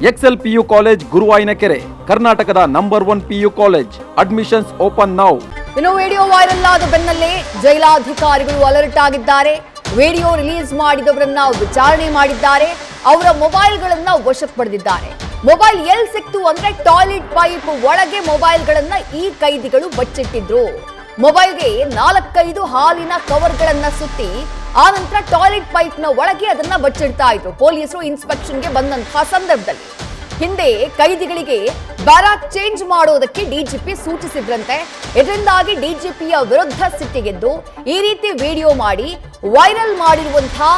Excel PU college ಗುರುವಾಯಿನಕೆರೆ, ಕರ್ನಾಟಕದ number 1 PU college. Admissions open now. ಇನ್ನು video viral ಆದ ಬೆನ್ನಲ್ಲೇ ಜೈಲಾಧಿಕಾರಿಗಳು ಅಲರ್ಟ್ ಆಗಿದ್ದಾರೆ. ವಿಡಿಯೋ ರಿಲೀಸ್ ಮಾಡಿದವರನ್ನ ವಿಚಾರಣೆ ಮಾಡಿದ್ದಾರೆ. ಅವರ ಮೊಬೈಲ್ಗಳನ್ನ ವಶಕ್ಕೆ ಪಡೆದಿದ್ದಾರೆ. ಮೊಬೈಲ್ ಎಲ್ಲಿ ಸಿಕ್ತು ಅಂದ್ರೆ ಟಾಯ್ಲೆಟ್ ಪೈಪ್ ಒಳಗೆ ಮೊಬೈಲ್ಗಳನ್ನ ಈ ಕೈದಿಗಳು ಬಚ್ಚಿಟ್ಟಿದ್ರು. ಮೊಬೈಲ್ಗೆ 4-5 ಹಾಲಿನ ಕವರ್ಗಳನ್ನ ಸುತ್ತಿ ಆ ನಂತರ ಟಾಯ್ಲೆಟ್ ಪೈಪ್ನ ಒಳಗೆ ಅದನ್ನ ಬಚ್ಚಿಡ್ತಾ ಇದ್ರು. ಪೊಲೀಸರು ಇನ್ಸ್ಪೆಕ್ಷನ್ಗೆ ಬಂದಂತಹ ಸಂದರ್ಭದಲ್ಲಿ ಹಿಂದೆ ಕೈದಿಗಳಿಗೆ ಬ್ಯಾರಾಕ್ ಚೇಂಜ್ ಮಾಡೋದಕ್ಕೆ ಡಿಜಿಪಿ ಸೂಚಿಸಿದ್ರಂತೆ. ಇದರಿಂದಾಗಿ ಡಿಜಿಪಿಯ ವಿರುದ್ಧ ಸಿಟ್ಟಿಗೆದ್ದು ಈ ರೀತಿ ವಿಡಿಯೋ ಮಾಡಿ ವೈರಲ್ ಮಾಡಿರುವಂತಹ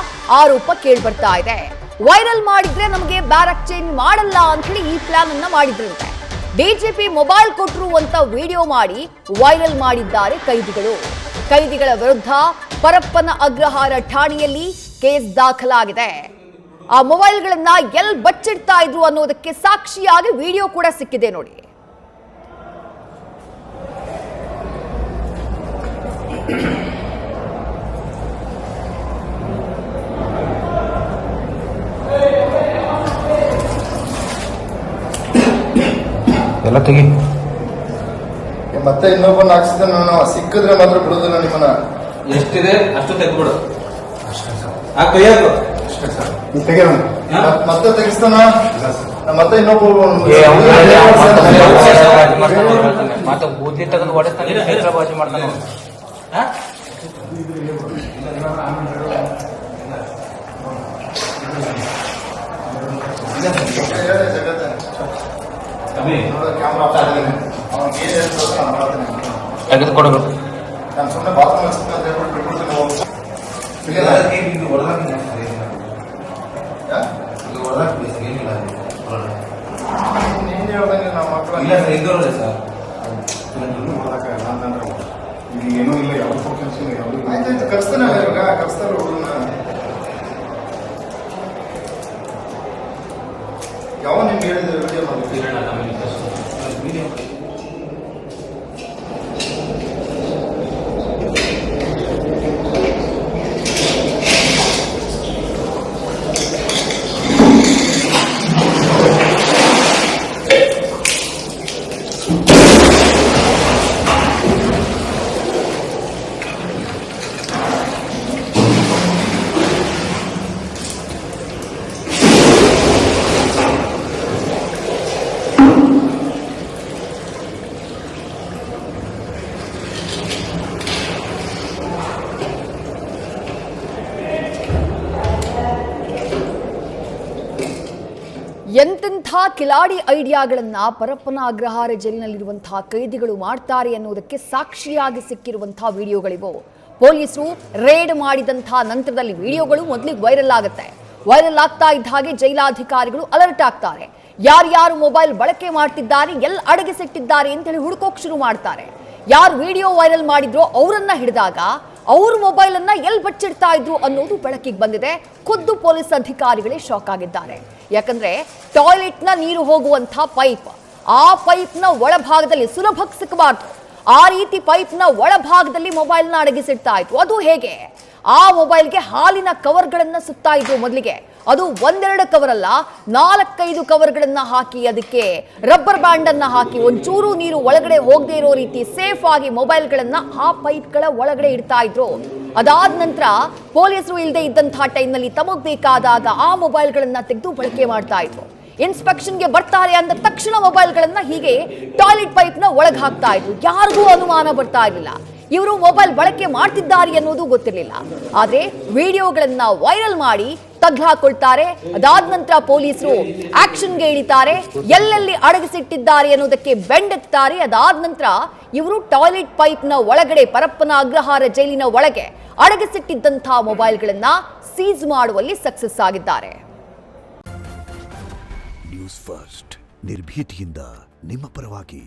ಆರೋಪ ಕೇಳಿಬರ್ತಾ ಇದೆ. ವೈರಲ್ ಮಾಡಿದ್ರೆ ನಮಗೆ ಬ್ಯಾರಾಕ್ ಚೇಂಜ್ ಮಾಡಲ್ಲ ಅಂತ ಹೇಳಿ ಈ ಪ್ಲಾನ್ ಅನ್ನ ಮಾಡಿದ್ರಂತೆ. ಡಿಜಿಪಿ ಮೊಬೈಲ್ ಕೊಟ್ಟರು ಅಂತ ವಿಡಿಯೋ ಮಾಡಿ ವೈರಲ್ ಮಾಡಿದ್ದಾರೆ ಕೈದಿಗಳು. ಕೈದಿಗಳ ವಿರುದ್ಧ ಪರಪ್ಪನ ಅಗ್ರಹಾರ ಠಾಣೆಯಲ್ಲಿ ಕೇಸ್ ದಾಖಲಾಗಿದೆ. ಆ ಮೊಬೈಲ್ಗಳನ್ನ ಎಲ್ಲಿ ಬಚ್ಚಿಡ್ತಾ ಇದ್ರು ಅನ್ನೋದಕ್ಕೆ ಸಾಕ್ಷಿಯಾಗಿ ವಿಡಿಯೋ ಕೂಡ ಸಿಕ್ಕಿದೆ ನೋಡಿ. ಎಲ್ಲ ತೆಗಿ. ಮತ್ತೆ ಇನ್ನೊಬ್ಬನ ಹಾಕ್ಸಿದ ನಾನು ಸಿಕ್ಕಿದ್ರೆ ಮಾತ್ರ ಬಿಡುದಿಲ್ಲ ನಿಮ್ಮನ್ನ. ಎಷ್ಟಿದೆ ಅಷ್ಟು ತೆಗೆದ್ಬಿಡು. ಮತ್ತೆ ತೆಗಿಸ್ತಾನ ಮತ್ತೆ ಇನ್ನೊಬ್ಬ ಮತ್ತೆ ಬೂದಿ ತೆಗೆದು ಹೊಡೆಸ್ತಾನೆ, ಬಾಜಿ ಮಾಡ್ತಾನೆ. ತೆಗೆದುಕೊಡ್ಬೇಕು. ನಾನು ಸುಮ್ಮನೆ ಬಾತ್ರೂಮ್ ಅಂತ ಹೇಳ್ಬಿಟ್ಟು ಬಿಟ್ಬಿಡ್ತೀನಿ. ಏನೂ ಇಲ್ಲ, ಯಾವ ಫೋಕಸ್ ಆಯ್ತಾಯ್ತು, ಕರ್ಸ್ತಾನೆ ಇವಾಗ ಕರ್ಸ್ತಾರೆ ಹುಡುಗನ. ಯಾವ ನಿಮ್ಗೆ ಹೇಳಿದ್ರೆ ವಿಡಿಯೋ ಮಾಡಿ ಎಂತೆಂಥ ಕಿಲಾಡಿ ಐಡಿಯಾಗಳನ್ನ ಪರಪ್ಪನ ಅಗ್ರಹಾರ ಜೈಲಿನಲ್ಲಿರುವಂತಹ ಕೈದಿಗಳು ಮಾಡ್ತಾರೆ ಅನ್ನೋದಕ್ಕೆ ಸಾಕ್ಷಿಯಾಗಿ ಸಿಕ್ಕಿರುವಂತಹ ವಿಡಿಯೋಗಳಿವು. ಪೊಲೀಸರು ರೇಡ್ ಮಾಡಿದಂತಹ ನಂತರದಲ್ಲಿ ವಿಡಿಯೋಗಳು ಮೊದಲಿಗೆ ವೈರಲ್ ಆಗುತ್ತೆ. ವೈರಲ್ ಆಗ್ತಾ ಇದ್ದ ಹಾಗೆ ಜೈಲಾಧಿಕಾರಿಗಳು ಅಲರ್ಟ್ ಆಗ್ತಾರೆ. ಯಾರ್ಯಾರು ಮೊಬೈಲ್ ಬಳಕೆ ಮಾಡ್ತಿದ್ದಾರೆ, ಎಲ್ಲಿ ಅಡಗಿಸಿಟ್ಟಿದ್ದಾರೆ ಅಂತ ಹೇಳಿ ಹುಡುಕೋಕ್ ಶುರು ಮಾಡ್ತಾರೆ. ಯಾರು ವಿಡಿಯೋ ವೈರಲ್ ಮಾಡಿದ್ರೋ ಅವರನ್ನ ಹಿಡಿದಾಗ ಅವ್ರ ಮೊಬೈಲ್ ಅನ್ನ ಎಲ್ಲಿ ಬಚ್ಚಿಡ್ತಾ ಇದ್ರು ಅನ್ನೋದು ಬೆಳಕಿಗೆ ಬಂದಿದೆ. ಖುದ್ದು ಪೊಲೀಸ್ ಅಧಿಕಾರಿಗಳೇ ಶಾಕ್ ಆಗಿದ್ದಾರೆ. ಯಾಕಂದ್ರೆ ಟಾಯ್ಲೆಟ್ ನ ನೀರು ಹೋಗುವಂತಹ ಪೈಪ್, ಆ ಪೈಪ್ ನ ಒಳಭಾಗದಲ್ಲಿ ಸುಲಭಕ್ಕೆ ಸಿಕ್ಕಬಾರ್ದು, ಆ ರೀತಿ ಪೈಪ್ ನ ಒಳಭಾಗದಲ್ಲಿ ಮೊಬೈಲ್ ನ ಅಡಗಿಸಿಡ್ತಾ ಇತ್ತು. ಅದು ಹೇಗೆ? ಆ ಮೊಬೈಲ್ಗೆ ಹಾಲಿನ ಕವರ್ಗಳನ್ನ ಸುತ್ತಾ ಇದ್ರು ಮೊದಲಿಗೆ. ಅದು 1-2 ಕವರ್ ಅಲ್ಲ, 4-5 ಕವರ್ಗಳನ್ನ ಹಾಕಿ ಅದಕ್ಕೆ ರಬ್ಬರ್ ಬ್ಯಾಂಡ್ ಅನ್ನ ಹಾಕಿ ಒಂಚೂರು ನೀರು ಒಳಗಡೆ ಹೋಗದೆ ಇರೋ ರೀತಿ ಸೇಫ್ ಆಗಿ ಮೊಬೈಲ್ಗಳನ್ನ ಆ ಪೈಪ್ಗಳ ಒಳಗಡೆ ಇಡ್ತಾ ಇದ್ರು. ಅದಾದ ನಂತರ ಪೊಲೀಸರು ಇಲ್ಲದೆ ಇದ್ದಂತಹ ಟೈಮ್ನಲ್ಲಿ ತಮಗ್ ಬೇಕಾದಾಗ ಆ ಮೊಬೈಲ್ಗಳನ್ನ ತೆಗೆದು ಬಳಕೆ ಮಾಡ್ತಾ ಇದ್ರು. ಇನ್ಸ್ಪೆಕ್ಷನ್ಗೆ ಬರ್ತಾರೆ ಅಂದ ತಕ್ಷಣ ಮೊಬೈಲ್ಗಳನ್ನ ಹೀಗೆ ಟಾಯ್ಲೆಟ್ ಪೈಪ್ನ ಒಳಗೆ ಹಾಕ್ತಾ ಇದ್ರು. ಯಾರಿಗೂ ಅನುಮಾನ ಬರ್ತಾ ಇರಲಿಲ್ಲ ಇವರು ಮೊಬೈಲ್ ಬಳಕೆ ಮಾಡ್ತಿದ್ದಾರೆ ಅನ್ನೋದು ಗೊತ್ತಿರಲಿಲ್ಲ. ಆದ್ರೆ ವಿಡಿಯೋಗಳನ್ನ ವೈರಲ್ ಮಾಡಿ ತಗ್ಲಾಕೊಳ್ತಾರೆ. ಅದಾದ ನಂತರ ಪೊಲೀಸರು ಆಕ್ಷನ್ಗೆ ಇಳಿತಾರೆ. ಎಲ್ಲೆಲ್ಲಿ ಅಡಗಿಸಿಟ್ಟಿದ್ದಾರೆ ಅನ್ನೋದಕ್ಕೆ ಬೆಂಡೆತ್ತಾರೆ. ಅದಾದ ನಂತರ ಇವರು ಟಾಯ್ಲೆಟ್ ಪೈಪ್ನ ಒಳಗಡೆ ಪರಪ್ಪನ ಅಗ್ರಹಾರ ಜೈಲಿನ ಒಳಗೆ ಅಡಗಿಸಿಟ್ಟಿದ್ದಂತಹ ಮೊಬೈಲ್ಗಳನ್ನ ಸೀಸ್ ಮಾಡುವಲ್ಲಿ ಸಕ್ಸಸ್ ಆಗಿದ್ದಾರೆ. ನ್ಯೂಸ್ ಫಸ್ಟ್ ನಿರ್ಭೀತಿಯಿಂದ ನಿಮ್ಮ ಪರವಾಗಿ.